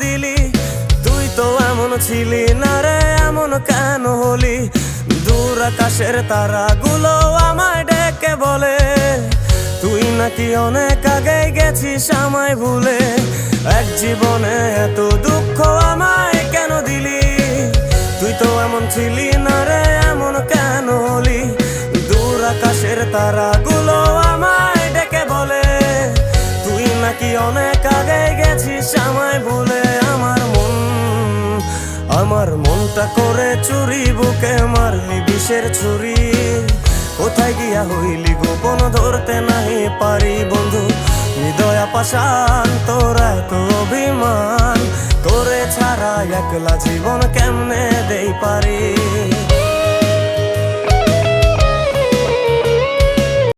দিলি? তুই তো এমন ছিলি না রে, এমন কেন হলি? দূর আকাশের তারাগুলো আমায় ডেকে বলে তুই নাকি অনেক আগে গেছিস আমায় ভুলে। এক জীবনে এত দুঃখ আমায় কেন দিলি? তুই তো এমন ছিলি না রে, এমন কেন হলি? দূর আকাশের তারাগুলো আমায় ডেকে বলে তুই নাকি অনেক আগে গেছিস আমায় ভুলে। আমার মনটা করে চুরি, বুকে মারলি বিষের ছুরি। কোথায় গিয়া হইলি গোপন, ধরতে নাহি পারি বন্ধু। হৃদয় পাষাণ, তোরা তো অভিমান, তোরে ছাড়া একলা জীবন কেমনে দেই পারি?